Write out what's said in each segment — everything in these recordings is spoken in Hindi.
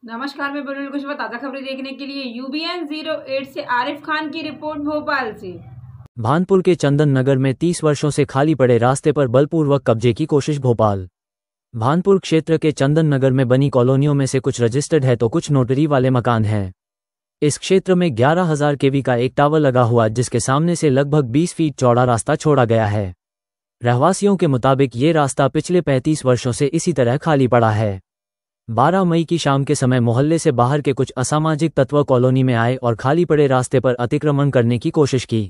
नमस्कार, मैं बोल कुछ ताज़ा खबरें देखने के लिए UBN 08 से आरिफ खान की रिपोर्ट भोपाल से। भानपुर के चंदन नगर में 30 वर्षों से खाली पड़े रास्ते पर बलपूर्वक कब्जे की कोशिश। भोपाल भानपुर क्षेत्र के चंदन नगर में बनी कॉलोनियों में से कुछ रजिस्टर्ड है तो कुछ नोटरी वाले मकान हैं। इस क्षेत्र में 11,000 kV का एक टावर लगा हुआ जिसके सामने से लगभग 20 फीट चौड़ा रास्ता छोड़ा गया है। रहवासियों के मुताबिक ये रास्ता पिछले 35 वर्षों से इसी तरह खाली पड़ा है। 12 मई की शाम के समय मोहल्ले से बाहर के कुछ असामाजिक तत्व कॉलोनी में आए और खाली पड़े रास्ते पर अतिक्रमण करने की कोशिश की।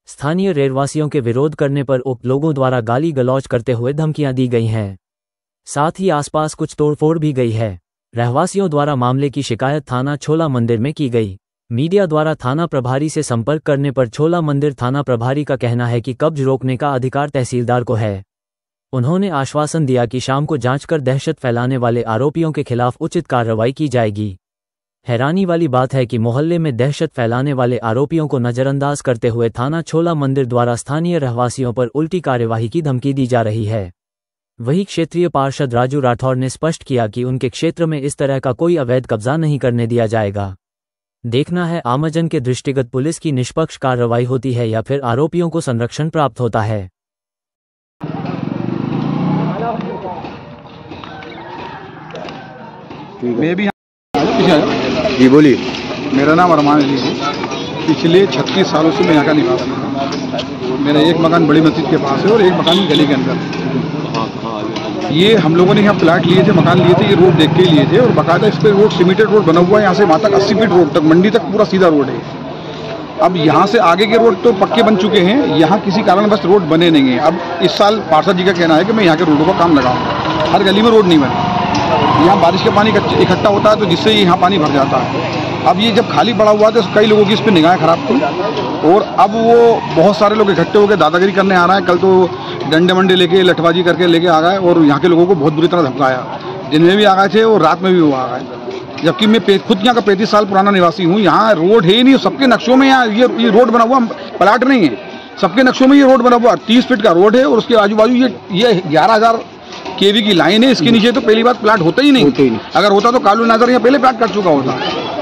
स्थानीय रहवासियों के विरोध करने पर उक्त लोगों द्वारा गाली गलौज करते हुए धमकियां दी गई हैं। साथ ही आसपास कुछ तोड़फोड़ भी गई है। रहवासियों द्वारा मामले की शिकायत थाना छोला मंदिर में की गई। मीडिया द्वारा थाना प्रभारी से संपर्क करने पर छोला मंदिर थाना प्रभारी का कहना है कि कब्ज रोकने का अधिकार तहसीलदार को है। उन्होंने आश्वासन दिया कि शाम को जांच कर दहशत फैलाने वाले आरोपियों के खिलाफ उचित कार्रवाई की जाएगी। हैरानी वाली बात है कि मोहल्ले में दहशत फैलाने वाले आरोपियों को नजरअंदाज करते हुए थाना छोला मंदिर द्वारा स्थानीय रहवासियों पर उल्टी कार्यवाही की धमकी दी जा रही है। वहीं क्षेत्रीय पार्षद राजू राठौर ने स्पष्ट किया कि उनके क्षेत्र में इस तरह का कोई अवैध कब्जा नहीं करने दिया जाएगा। देखना है आमजन के दृष्टिगत पुलिस की निष्पक्ष कार्रवाई होती है या फिर आरोपियों को संरक्षण प्राप्त होता है। मैं भी जी बोलिए। मेरा नाम अरमान अली है। पिछले 36 सालों से मैं यहाँ का निवासी हूँ। मेरा एक मकान बड़ी मस्जिद के पास है और एक मकान गली के अंदर है। ये हम लोगों ने यहाँ प्लाट लिए थे, मकान लिए थे, ये रोड देख के लिए थे और बाकायदा इस पर रोड सीमेंटेड रोड बना हुआ है। यहाँ से वहाँ तक 80 फीट रोड तक मंडी तक पूरा सीधा रोड है। अब यहाँ से आगे के रोड तो पक्के बन चुके हैं, यहाँ किसी कारणवश रोड बने नहीं है। अब इस साल पार्षद जी का कहना है कि मैं यहाँ के रोडों का काम लगाऊँ। हर गली में रोड नहीं बने। यहाँ बारिश का पानी इकट्ठा होता है तो जिससे यहाँ पानी भर जाता है। अब ये जब खाली पड़ा हुआ था तो कई लोगों की इस पर निगाहें खराब थी और अब वो बहुत सारे लोग इकट्ठे होकर दादागिरी करने आ रहे हैं। कल तो डंडे मंडे लेके लठबाजी करके लेके आ गए और यहाँ के लोगों को बहुत बुरी तरह धमकाया। दिन में भी आ गए थे और रात में भी वो आ गए। जबकि मैं खुद यहाँ का 35 साल पुराना निवासी हूँ। यहाँ रोड है ही नहीं। सबके नक्शों में यहाँ ये रोड बना हुआ प्लाट नहीं है, सबके नक्शों में ये रोड बना हुआ 30 फीट का रोड है और उसके आजू बाजू ये 11,000 kV की लाइन है। इसके नीचे तो पहली बात प्लाट होता ही नहीं। अगर होता तो कालू नाजर यहाँ पहले प्लाट कट चुका होता।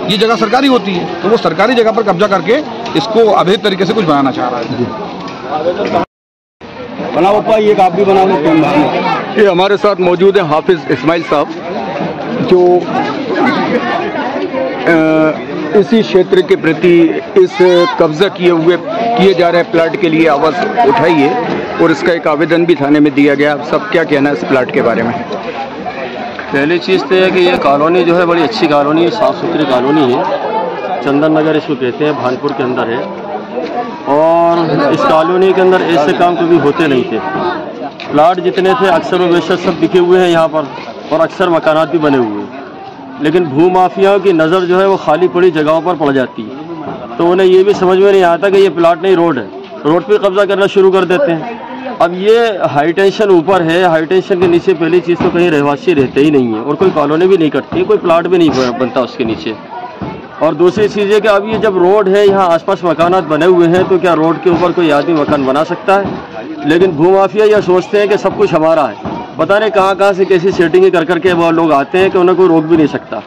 ये जगह सरकारी होती है तो वो सरकारी जगह पर कब्जा करके इसको अवैध तरीके से कुछ बनाना चाह रहा है। बनाओ पाई एक आप भी बना लो। ये हमारे साथ मौजूद है हाफिज इस्माइल साहब जो इसी क्षेत्र के प्रति इस कब्जा किए जा रहे प्लाट के लिए आवाज़ उठाई है और इसका एक आवेदन भी थाने में दिया गया। सब क्या कहना है इस प्लाट के बारे में? पहली चीज़ तो है कि ये कॉलोनी जो है बड़ी अच्छी कॉलोनी है, साफ़ सुथरी कॉलोनी है। चंदन नगर इसको कहते हैं, भानपुर के अंदर है और इस कॉलोनी के अंदर ऐसे काम कभी होते नहीं थे। प्लाट जितने थे अक्सर वैसे सब बिके हुए हैं यहाँ पर और अक्सर मकानात भी बने हुए हैं। लेकिन भूमाफियाओं की नज़र जो है वो खाली पड़ी जगहों पर पड़ जाती है तो उन्हें ये भी समझ में नहीं आता कि ये प्लाट नहीं रोड है, रोड पे कब्जा करना शुरू कर देते हैं। अब ये हाई टेंशन ऊपर है, हाई टेंशन के नीचे पहली चीज़ तो कहीं रहवासी रहते ही नहीं है और कोई कॉलोनी भी नहीं कटती, कोई प्लाट भी नहीं बनता उसके नीचे। और दूसरी चीज़ है कि अब ये जब रोड है, यहाँ आसपास मकानात बने हुए हैं तो क्या रोड के ऊपर कोई आदमी मकान बना सकता है? लेकिन भूमाफिया यह सोचते हैं कि सब कुछ हमारा है। पता नहीं कहाँ से कैसी सेटिंग कर करके वो लोग आते हैं कि उन्हें कोई रोक भी नहीं सकता।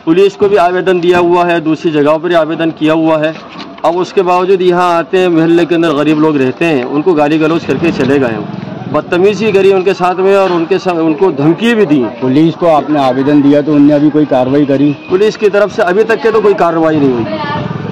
पुलिस को भी आवेदन दिया हुआ है, दूसरी जगहों पर आवेदन किया हुआ है। अब उसके बावजूद यहाँ आते हैं, मोहल्ले के अंदर गरीब लोग रहते हैं, उनको गाली गलौज करके चले गए, बदतमीजी करी उनके साथ में और उनको धमकी भी दी। पुलिस को आपने आवेदन दिया तो उनने अभी कोई कार्रवाई करी? पुलिस की तरफ से अभी तक के तो कोई कार्रवाई नहीं हुई,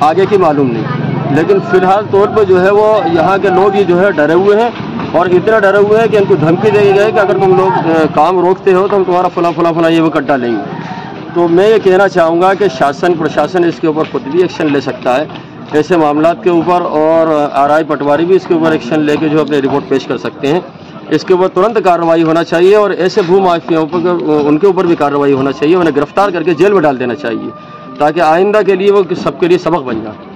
आगे की मालूम नहीं। लेकिन फिलहाल तौर पर जो है वो यहाँ के लोग ही जो है डरे हुए हैं और इतना डरे हुए हैं कि उनको धमकी दी गई कि अगर तुम लोग काम रोकते हो तो हम तुम्हारा फला ये वो कट्टा लेंगे। तो मैं ये कहना चाहूँगा कि शासन प्रशासन इसके ऊपर खुद भी एक्शन ले सकता है ऐसे मामलात के ऊपर और आरआई पटवारी भी इसके ऊपर एक्शन लेके जो अपनी रिपोर्ट पेश कर सकते हैं। इसके ऊपर तुरंत कार्रवाई होना चाहिए और ऐसे भूमाफियाओं पर उनके ऊपर भी कार्रवाई होना चाहिए, उन्हें गिरफ्तार करके जेल में डाल देना चाहिए ताकि आइंदा के लिए वो सबके लिए सबक बन जाए।